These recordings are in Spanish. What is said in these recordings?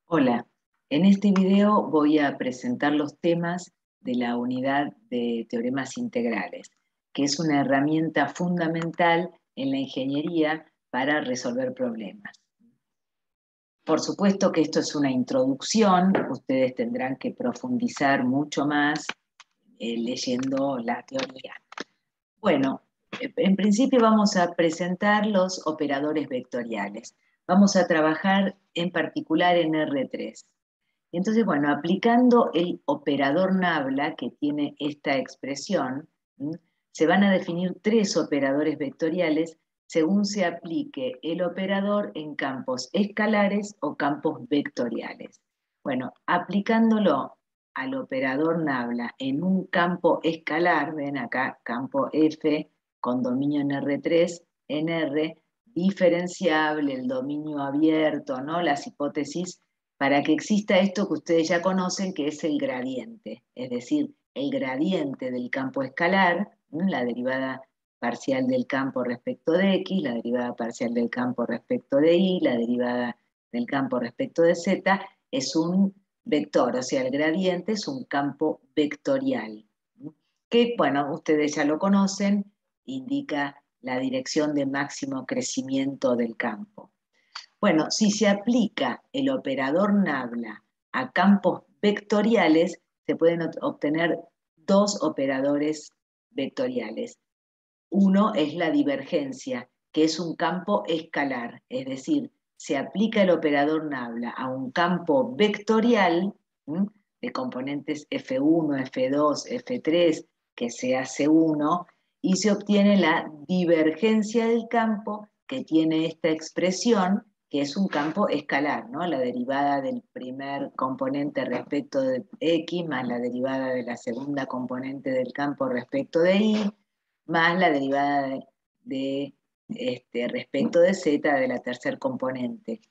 Hola, en este video voy a presentar los temas de la unidad de teoremas integrales, que es una herramienta fundamental en la ingeniería para resolver problemas. Por supuesto que esto es una introducción, ustedes tendrán que profundizar mucho más leyendo la teoría. Bueno, en principio vamos a presentar los operadores vectoriales. Vamos a trabajar en particular en R3. Entonces, bueno, aplicando el operador nabla que tiene esta expresión, se van a definir tres operadores vectoriales según se aplique el operador en campos escalares o campos vectoriales. Bueno, aplicándolo al operador nabla en un campo escalar, ven acá, campo F con dominio en R3, en R, diferenciable, el dominio abierto, ¿no? Las hipótesis para que exista esto que ustedes ya conocen, que es el gradiente, es decir, el gradiente del campo escalar, la derivada parcial del campo respecto de X, la derivada parcial del campo respecto de Y, la derivada del campo respecto de Z, es un vector, o sea, el gradiente es un campo vectorial, que, bueno, ustedes ya lo conocen, indica la dirección de máximo crecimiento del campo. Bueno, si se aplica el operador nabla a campos vectoriales, se pueden obtener dos operadores vectoriales. Uno es la divergencia, que es un campo escalar, es decir, se aplica el operador nabla a un campo vectorial de componentes F1, F2, F3, que sea C1, y se obtiene la divergencia del campo que tiene esta expresión, que es un campo escalar, ¿no? La derivada del primer componente respecto de X más la derivada de la segunda componente del campo respecto de Y, más la derivada respecto de Z de la tercer componente.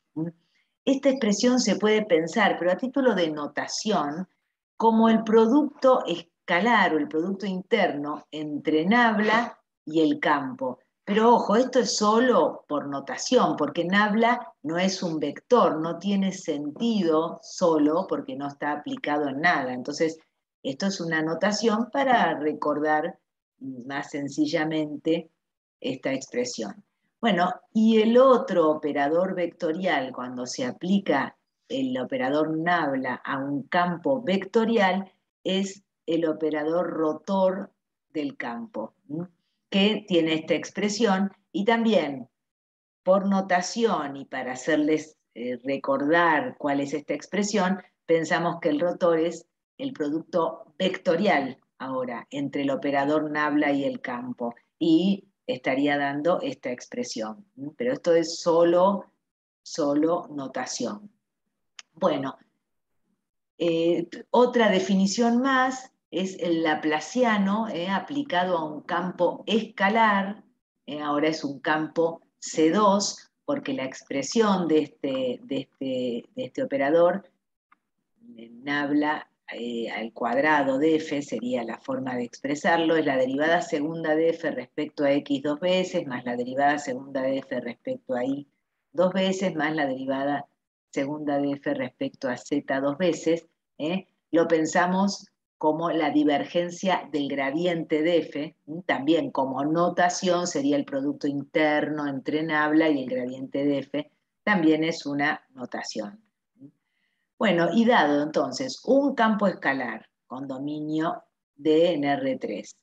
Esta expresión se puede pensar, pero a título de notación, como el producto escalar o el producto interno entre nabla y el campo. Pero ojo, esto es solo por notación, porque nabla no es un vector, no tiene sentido solo porque no está aplicado en nada. Entonces, esto es una notación para recordar más sencillamente esta expresión. Bueno, y el otro operador vectorial, cuando se aplica el operador nabla a un campo vectorial, es el operador rotor del campo, que tiene esta expresión, y también por notación y para hacerles recordar cuál es esta expresión, pensamos que el rotor es el producto vectorial ahora entre el operador nabla y el campo, y estaría dando esta expresión. Pero esto es solo notación. Bueno, otra definición más es el laplaciano aplicado a un campo escalar, ahora es un campo C2, porque la expresión de este operador, nabla al cuadrado de f sería la forma de expresarlo, es la derivada segunda de f respecto a x dos veces, más la derivada segunda de f respecto a y dos veces, más la derivada segunda de f respecto a z dos veces. Lo pensamos como la divergencia del gradiente de f, también como notación sería el producto interno entre nabla y el gradiente de f, también es una notación. Bueno, y dado entonces un campo escalar con dominio de en R3,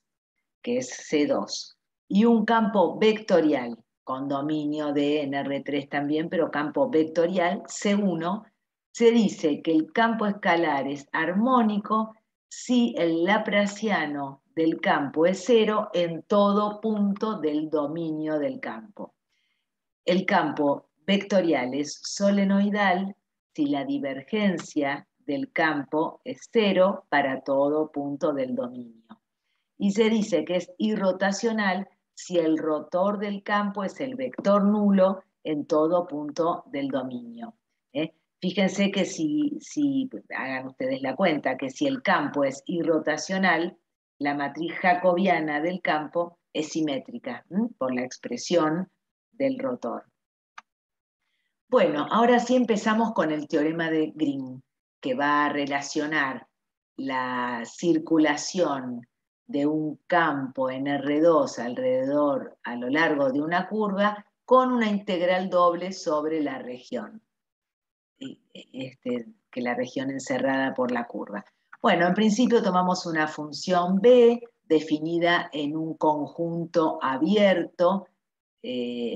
que es C2, y un campo vectorial con dominio de en R3 también, pero campo vectorial C1, se dice que el campo escalar es armónico si el laplaciano del campo es cero en todo punto del dominio del campo. El campo vectorial es solenoidal si la divergencia del campo es cero para todo punto del dominio. Y se dice que es irrotacional si el rotor del campo es el vector nulo en todo punto del dominio. Fíjense que si hagan ustedes la cuenta, que si el campo es irrotacional, la matriz jacobiana del campo es simétrica, por la expresión del rotor. Bueno, ahora sí empezamos con el teorema de Green, que va a relacionar la circulación de un campo en R2 alrededor, a lo largo de una curva, con una integral doble sobre la región, que la región encerrada por la curva. Bueno, en principio tomamos una función B definida en un conjunto abierto,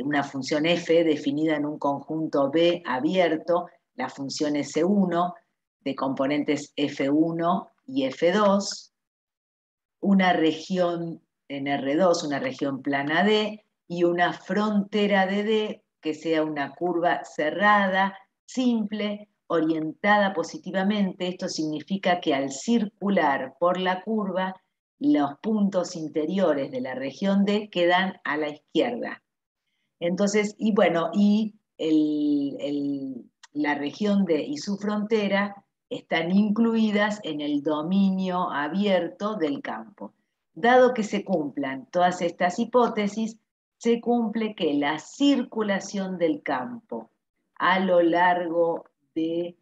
una función f definida en un conjunto B abierto, la función S1 de componentes F1 y F2, una región en R2, una región plana D, y una frontera de D que sea una curva cerrada, simple, orientada positivamente. Esto significa que al circular por la curva, los puntos interiores de la región D quedan a la izquierda. Entonces, y bueno, la región D y su frontera están incluidas en el dominio abierto del campo. Dado que se cumplan todas estas hipótesis, se cumple que la circulación del campo a lo largo de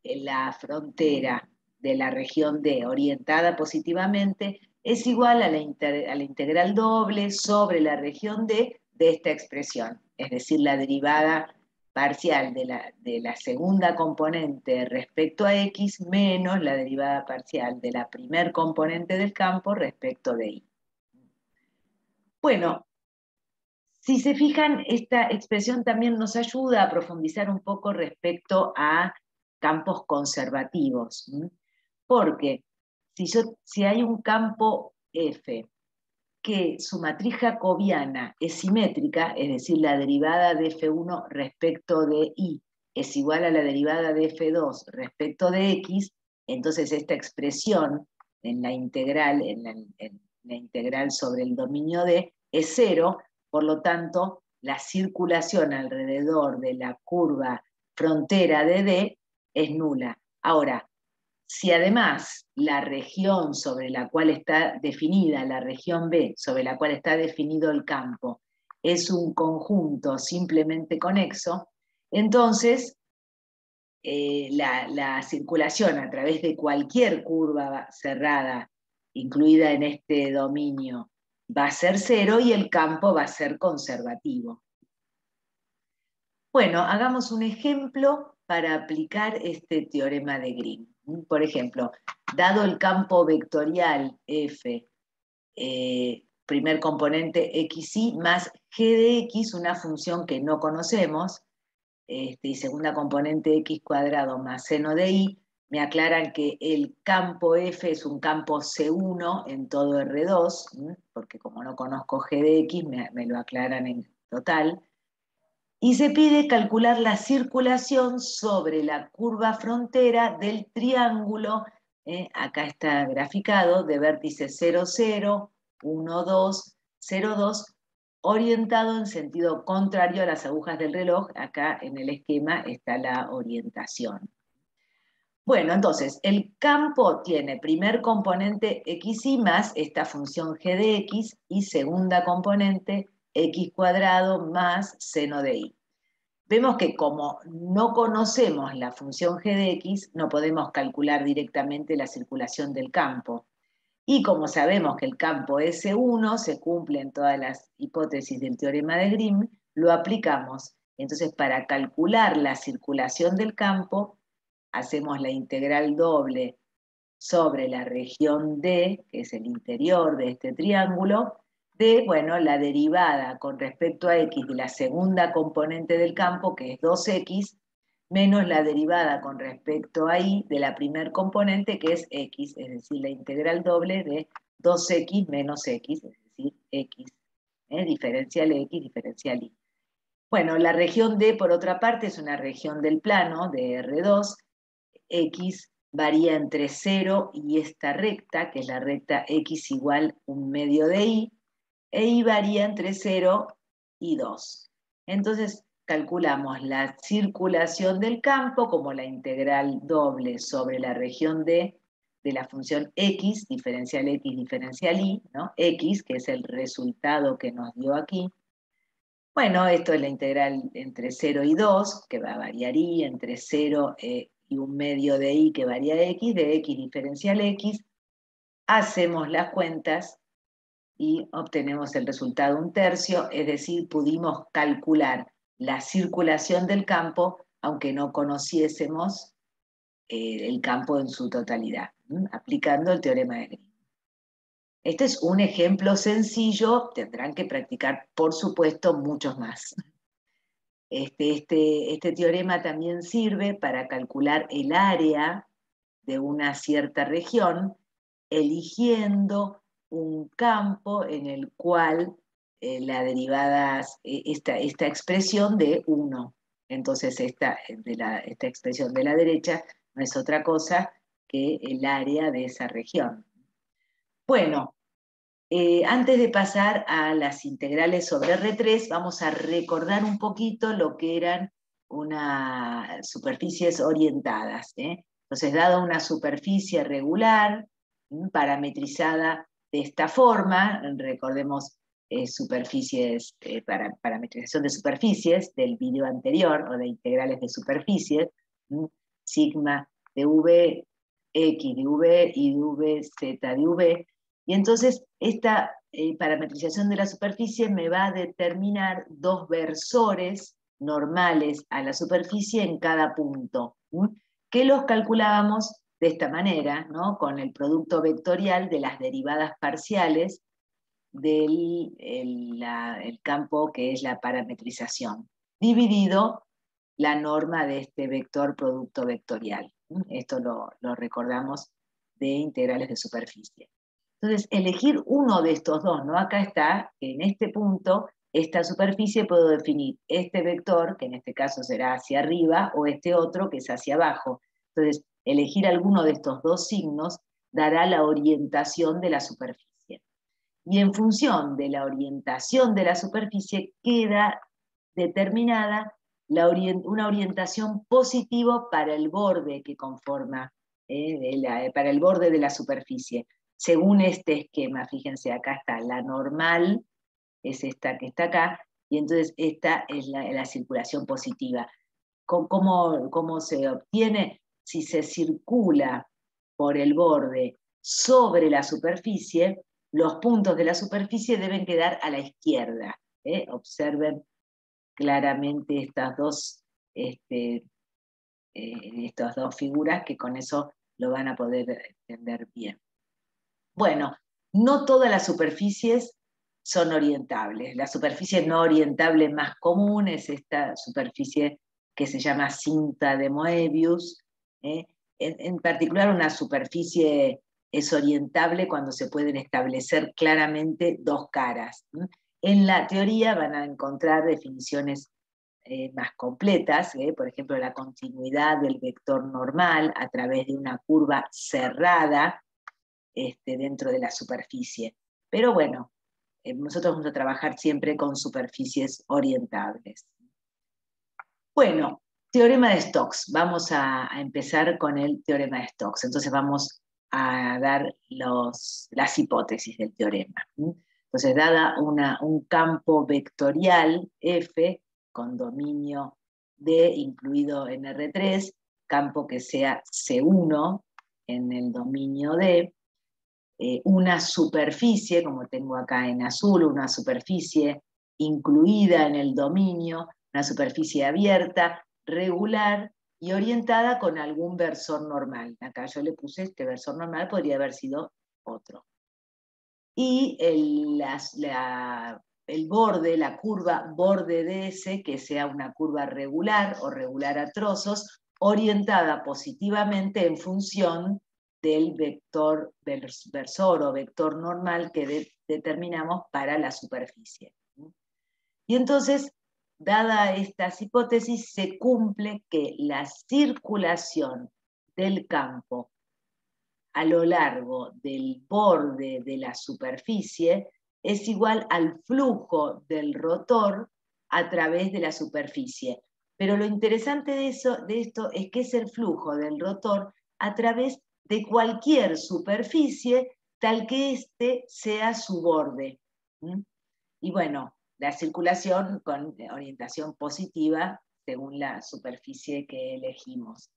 la frontera de la región D orientada positivamente es igual a la integral doble sobre la región D de esta expresión, es decir, la derivada parcial de la segunda componente respecto a X menos la derivada parcial de la primer componente del campo respecto de Y. Bueno, si se fijan, esta expresión también nos ayuda a profundizar un poco respecto a campos conservativos, porque si hay un campo F que su matriz jacobiana es simétrica, es decir, la derivada de F1 respecto de Y es igual a la derivada de F2 respecto de X, entonces esta expresión en la integral, en la integral sobre el dominio D es cero, por lo tanto, la circulación alrededor de la curva frontera de D es nula. Ahora, si además la región sobre la cual está definida, la región B, sobre la cual está definido el campo, es un conjunto simplemente conexo, entonces la circulación a través de cualquier curva cerrada incluida en este dominio va a ser cero y el campo va a ser conservativo. Bueno, hagamos un ejemplo para aplicar este teorema de Green. Por ejemplo, dado el campo vectorial F, primer componente xy más g de x, una función que no conocemos, y segunda componente x cuadrado más seno de y, me aclaran que el campo F es un campo C1 en todo R2, porque como no conozco g de x, me lo aclaran en total. Y se pide calcular la circulación sobre la curva frontera del triángulo, acá está graficado, de vértices 0, 0, 1, 2, 0, 2, orientado en sentido contrario a las agujas del reloj. Acá en el esquema está la orientación. Bueno, entonces, el campo tiene primer componente xy más esta función g de x y segunda componente x cuadrado más seno de y. Vemos que como no conocemos la función g de x, no podemos calcular directamente la circulación del campo. Y como sabemos que el campo S1 se cumple en todas las hipótesis del teorema de Green, lo aplicamos. Entonces, para calcular la circulación del campo, hacemos la integral doble sobre la región D, que es el interior de este triángulo, de, bueno, la derivada con respecto a x de la segunda componente del campo, que es 2x, menos la derivada con respecto a y de la primer componente, que es x, es decir, la integral doble de 2x menos x, es decir, x, diferencial x, diferencial y. Bueno, la región D, por otra parte, es una región del plano de R2, x varía entre 0 y esta recta, que es la recta x igual 1/2 de y, e y varía entre 0 y 2. Entonces, calculamos la circulación del campo como la integral doble sobre la región D de la función x, diferencial y, ¿no? X, que es el resultado que nos dio aquí, Bueno, esto es la integral entre 0 y 2, que variaría entre 0 y un medio de y, que varía de x diferencial x. Hacemos las cuentas y obtenemos el resultado 1/3, es decir, pudimos calcular la circulación del campo, aunque no conociésemos el campo en su totalidad, aplicando el teorema de Green. Este es un ejemplo sencillo, tendrán que practicar, por supuesto, muchos más. Este teorema también sirve para calcular el área de una cierta región, eligiendo un campo en el cual la derivada, esta expresión de 1. Entonces esta expresión de la derecha no es otra cosa que el área de esa región. Bueno, antes de pasar a las integrales sobre R3, vamos a recordar un poquito lo que eran unas superficies orientadas. Entonces, dada una superficie regular, parametrizada de esta forma, recordemos superficies, parametrización de superficies del video anterior, o de integrales de superficies, sigma de v, x de v, y de v, z de v. Y entonces esta parametrización de la superficie me va a determinar dos versores normales a la superficie en cada punto, que los calculábamos de esta manera, ¿no? Con el producto vectorial de las derivadas parciales del el campo que es la parametrización, dividido la norma de este vector producto vectorial. Esto lo recordamos de integrales de superficie. Entonces, elegir uno de estos dos, ¿no? Acá está, en este punto, esta superficie puedo definir este vector, que en este caso será hacia arriba, o este otro, que es hacia abajo. Entonces, elegir alguno de estos dos signos dará la orientación de la superficie. Y en función de la orientación de la superficie queda determinada una orientación positiva para el borde que conforma, para el borde de la superficie. Según este esquema, fíjense, acá está la normal, es esta que está acá, y entonces esta es la circulación positiva. ¿Cómo se obtiene? Si se circula por el borde sobre la superficie, los puntos de la superficie deben quedar a la izquierda. Observen claramente estas dos figuras, que con eso lo van a poder entender bien. Bueno, no todas las superficies son orientables. La superficie no orientable más común es esta superficie que se llama cinta de Moebius. En particular, una superficie es orientable cuando se pueden establecer claramente dos caras. En la teoría van a encontrar definiciones más completas, por ejemplo, la continuidad del vector normal a través de una curva cerrada dentro de la superficie. Pero bueno, nosotros vamos a trabajar siempre con superficies orientables. Bueno, teorema de Stokes. Vamos a empezar con el teorema de Stokes. Entonces vamos a dar las hipótesis del teorema. Entonces, dada un campo vectorial F con dominio D incluido en R3, campo que sea C1 en el dominio D, una superficie, como tengo acá en azul, una superficie incluida en el dominio, una superficie abierta, regular y orientada con algún versor normal. Acá yo le puse este versor normal, podría haber sido otro. Y el borde, la curva borde de S, que sea una curva regular o regular a trozos, orientada positivamente en función del vector versor o vector normal que determinamos para la superficie. Y entonces, dada estas hipótesis, se cumple que la circulación del campo a lo largo del borde de la superficie es igual al flujo del rotor a través de la superficie. Pero lo interesante de esto es que es el flujo del rotor a través de cualquier superficie tal que éste sea su borde. Y bueno, la circulación con orientación positiva según la superficie que elegimos.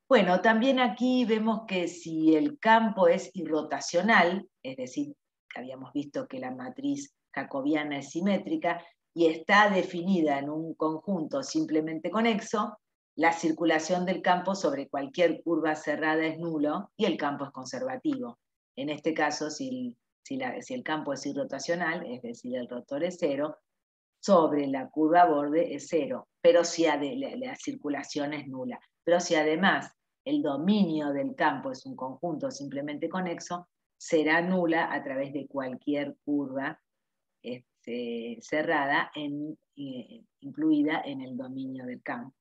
Bueno, también aquí vemos que si el campo es irrotacional, es decir, que habíamos visto que la matriz jacobiana es simétrica y está definida en un conjunto simplemente conexo, la circulación del campo sobre cualquier curva cerrada es nulo y el campo es conservativo. En este caso, si el campo es irrotacional, es decir, el rotor es cero, sobre la curva borde es cero, pero si la circulación es nula. Pero si además el dominio del campo es un conjunto simplemente conexo, será nula a través de cualquier curva cerrada incluida en el dominio del campo.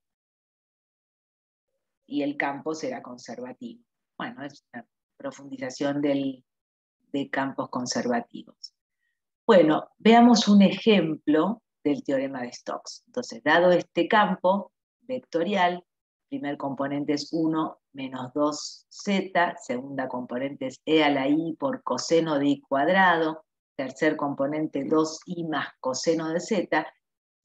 Y el campo será conservativo. Bueno, es una profundización de campos conservativos. Bueno, veamos un ejemplo del teorema de Stokes. Entonces, dado este campo vectorial, primer componente es 1 menos 2z, segunda componente es e a la i por coseno de i cuadrado, tercer componente 2i más coseno de z,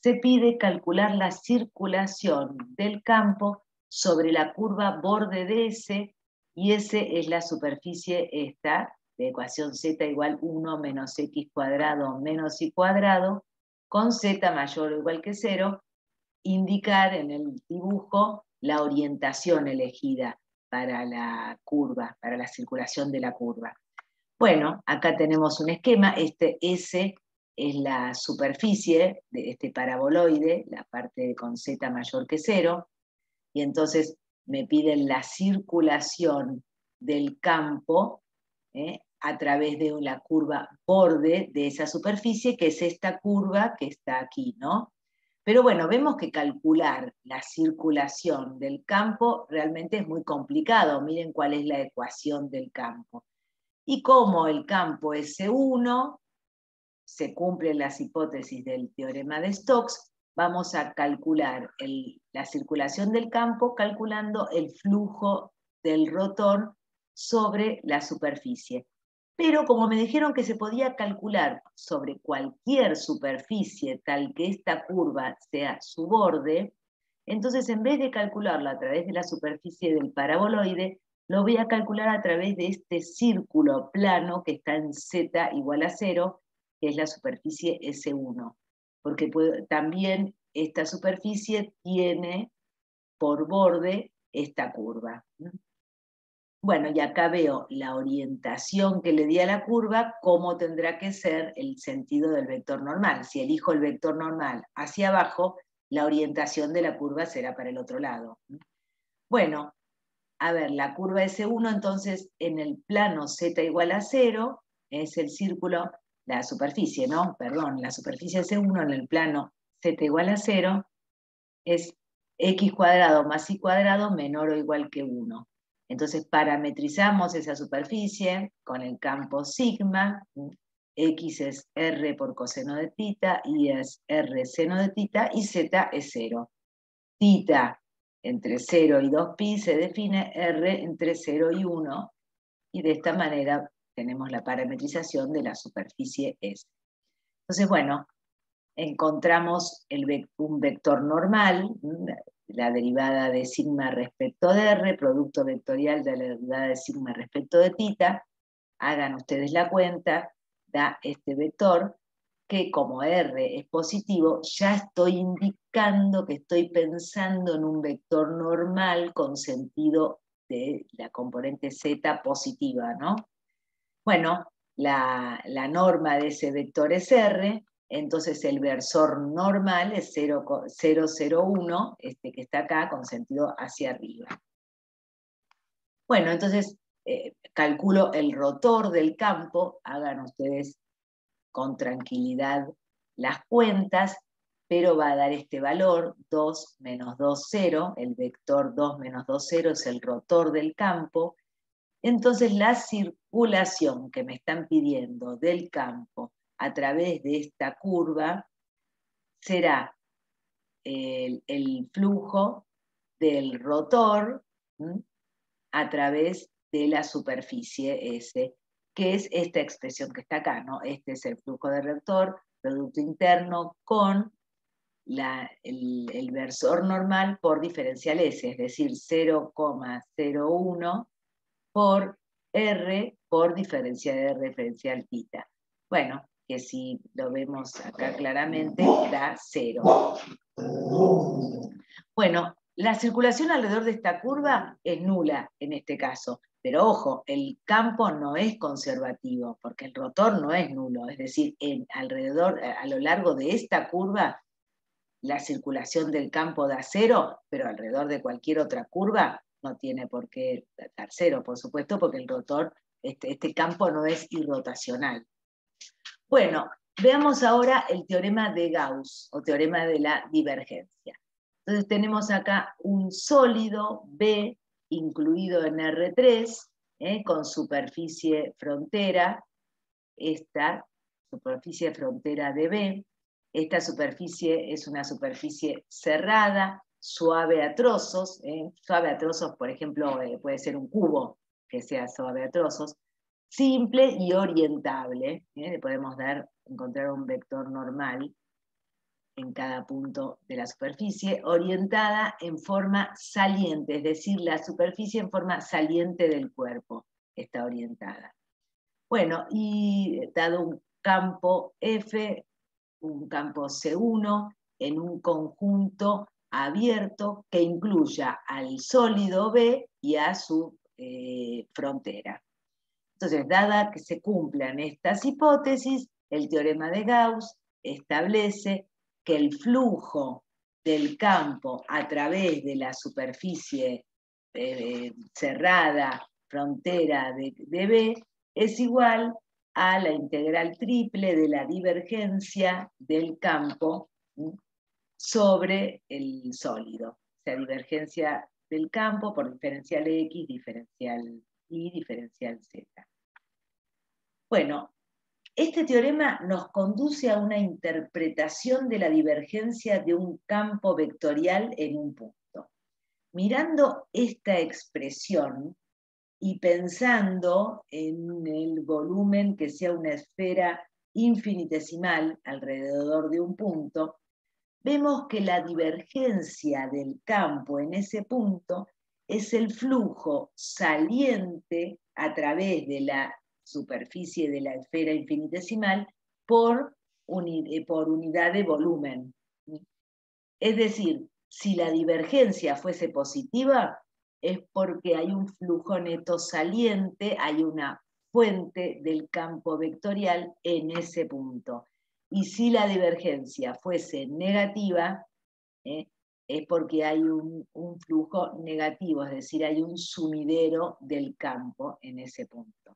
se pide calcular la circulación del campo sobre la curva borde de S, y S es la superficie esta, de ecuación z igual 1 menos x cuadrado menos y cuadrado, con z mayor o igual que 0, indicar en el dibujo la orientación elegida para la curva, para la circulación de la curva. Bueno, acá tenemos un esquema, este S es la superficie de este paraboloide, la parte con z mayor que 0, y entonces me piden la circulación del campo a través de la curva borde de esa superficie, que es esta curva que está aquí, ¿no? Pero bueno, vemos que calcular la circulación del campo realmente es muy complicado. Miren cuál es la ecuación del campo. Y como el campo S1 se cumplen las hipótesis del teorema de Stokes, vamos a calcular la circulación del campo calculando el flujo del rotor sobre la superficie. Pero como me dijeron que se podía calcular sobre cualquier superficie tal que esta curva sea su borde, entonces en vez de calcularlo a través de la superficie del paraboloide, lo voy a calcular a través de este círculo plano que está en z igual a 0, que es la superficie S1, porque también esta superficie tiene por borde esta curva. Bueno, y acá veo la orientación que le di a la curva, cómo tendrá que ser el sentido del vector normal. Si elijo el vector normal hacia abajo, la orientación de la curva será para el otro lado. Bueno, a ver, la curva S1 entonces en el plano z igual a 0, es el círculo, la superficie, ¿no? Perdón, la superficie S1 en el plano z igual a 0 es x cuadrado más y cuadrado menor o igual que 1. Entonces parametrizamos esa superficie con el campo sigma, x es r por coseno de tita, y es r seno de tita, y z es 0. Tita entre 0 y 2pi se define r entre 0 y 1, y de esta manera tenemos la parametrización de la superficie S. Entonces, bueno, encontramos un vector normal, la derivada de sigma respecto de r, producto vectorial de la derivada de sigma respecto de tita. Hagan ustedes la cuenta, da este vector, que como r es positivo, ya estoy indicando que estoy pensando en un vector normal con sentido de la componente z positiva, ¿no? Bueno, la norma de ese vector es r, entonces el versor normal es 0, 0, 0, 1, este que está acá, con sentido hacia arriba. Bueno, entonces calculo el rotor del campo, hagan ustedes con tranquilidad las cuentas, pero va a dar este valor, 2 menos 2, 0, el vector 2 menos 2, 0 es el rotor del campo. Entonces la circulación que me están pidiendo del campo a través de esta curva será el flujo del rotor a través de la superficie S, que es esta expresión que está acá, ¿no? Este es el flujo de reactor, producto interno con el versor normal por diferencial S, es decir, 0,01 por R por diferencial θ. Bueno, que si lo vemos acá claramente, da 0. Bueno, la circulación alrededor de esta curva es nula en este caso, pero ojo, el campo no es conservativo, porque el rotor no es nulo, es decir, alrededor, a lo largo de esta curva, la circulación del campo da 0, pero alrededor de cualquier otra curva no tiene por qué dar 0, por supuesto, porque el rotor, este campo no es irrotacional. Bueno, veamos ahora el teorema de Gauss, o teorema de la divergencia. Entonces tenemos acá un sólido B incluido en R3, con superficie frontera, esta superficie frontera de B. Esta superficie es una superficie cerrada, suave a trozos. Suave a trozos, por ejemplo, puede ser un cubo que sea suave a trozos. Simple y orientable. Le podemos encontrar un vector normal en cada punto de la superficie, orientada en forma saliente, es decir, la superficie en forma saliente del cuerpo está orientada. Bueno, y dado un campo F, un campo C1, en un conjunto abierto que incluya al sólido B y a su frontera. Entonces, dada que se cumplan estas hipótesis, el teorema de Gauss establece que el flujo del campo a través de la superficie cerrada, frontera de B, es igual a la integral triple de la divergencia del campo sobre el sólido. O sea, divergencia del campo por diferencial X, diferencial Y, diferencial Z. Bueno, este teorema nos conduce a una interpretación de la divergencia de un campo vectorial en un punto. Mirando esta expresión y pensando en el volumen que sea una esfera infinitesimal alrededor de un punto, vemos que la divergencia del campo en ese punto es el flujo saliente a través de la superficie de la esfera infinitesimal por unidad de volumen. Es decir, si la divergencia fuese positiva, es porque hay un flujo neto saliente, hay una fuente del campo vectorial en ese punto. Y si la divergencia fuese negativa, es porque hay un flujo negativo, es decir, hay un sumidero del campo en ese punto.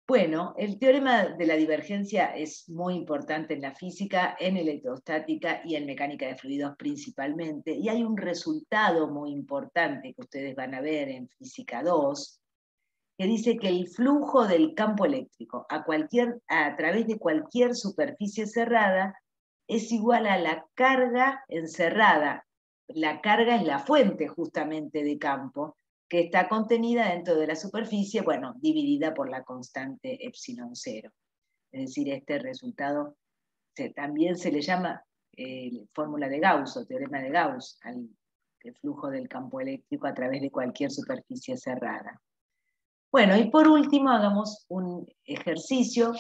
Bueno, el teorema de la divergencia es muy importante en la física, en electrostática y en mecánica de fluidos principalmente, y hay un resultado muy importante que ustedes van a ver en Física 2, que dice que el flujo del campo eléctrico a través de cualquier superficie cerrada es igual a la carga encerrada. La carga es la fuente justamente de campo, que está contenida dentro de la superficie, bueno, dividida por la constante epsilon 0. Es decir, este resultado también se le llama fórmula de Gauss o teorema de Gauss, al flujo del campo eléctrico a través de cualquier superficie cerrada. Bueno, y por último hagamos un ejercicio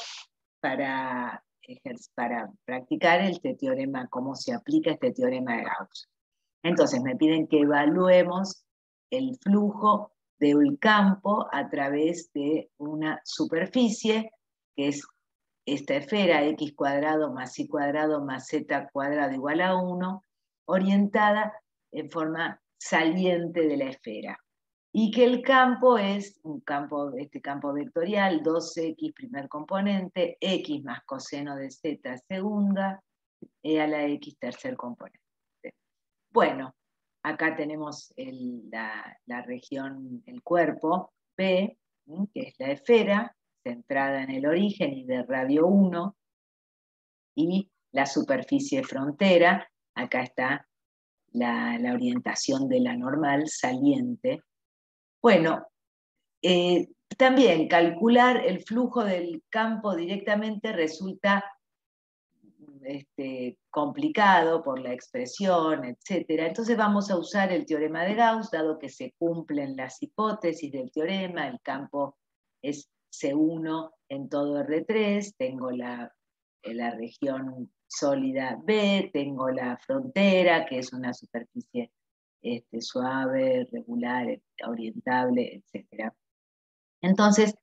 para practicar este teorema, cómo se aplica este teorema de Gauss. Entonces me piden que evaluemos el flujo del campo a través de una superficie, que es esta esfera x cuadrado más y cuadrado más z cuadrado igual a 1, orientada en forma saliente de la esfera. Y que el campo es este campo vectorial, 2x primer componente, x más coseno de z segunda, e a la x tercer componente. Bueno, acá tenemos la región, el cuerpo P, que es la esfera, centrada en el origen y de radio 1, y la superficie frontera, acá está la orientación de la normal saliente. Bueno, También calcular el flujo del campo directamente resulta complicado por la expresión, etc. Entonces vamos a usar el teorema de Gauss, dado que se cumplen las hipótesis del teorema, el campo es C1 en todo R3, tengo la región sólida B, tengo la frontera, que es una superficie suave, regular, orientable, etc. Entonces,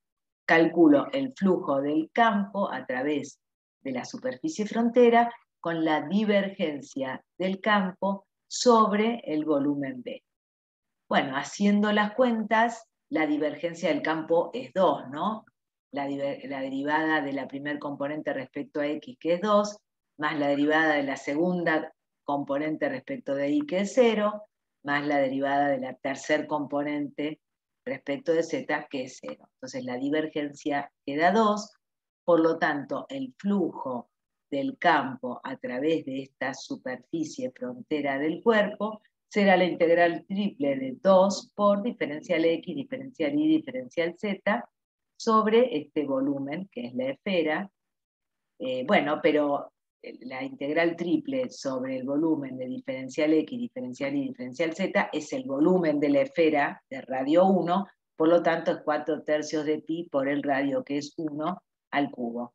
calculo el flujo del campo a través de la superficie frontera con la divergencia del campo sobre el volumen B. Bueno, haciendo las cuentas, la divergencia del campo es 2, ¿no? La derivada de la primer componente respecto a X, que es 2, más la derivada de la segunda componente respecto de Y, que es 0, más la derivada de la tercer componente respecto de Z, que es 0. Entonces la divergencia queda 2, por lo tanto el flujo del campo a través de esta superficie frontera del cuerpo será la integral triple de 2 por diferencial X, diferencial Y, diferencial Z, sobre este volumen, que es la esfera. Bueno, pero la integral triple sobre el volumen de diferencial X, diferencial Y, diferencial Z es el volumen de la esfera de radio 1, por lo tanto es 4/3 de pi por el radio, que es 1 al cubo.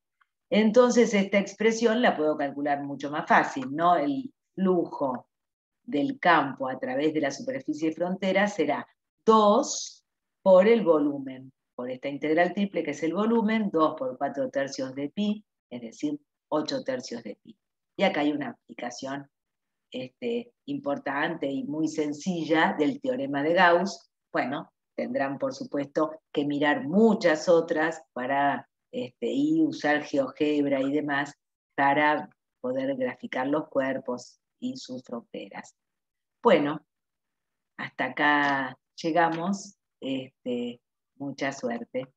Entonces esta expresión la puedo calcular mucho más fácil, ¿no? El flujo del campo a través de la superficie frontera será 2 por el volumen, por esta integral triple que es el volumen, 2 por 4/3 de pi, es decir, 8/3 de pi. Y acá hay una aplicación importante y muy sencilla del teorema de Gauss. Bueno, tendrán por supuesto que mirar muchas otras para y usar GeoGebra y demás para poder graficar los cuerpos y sus fronteras. Bueno, hasta acá llegamos. Mucha suerte.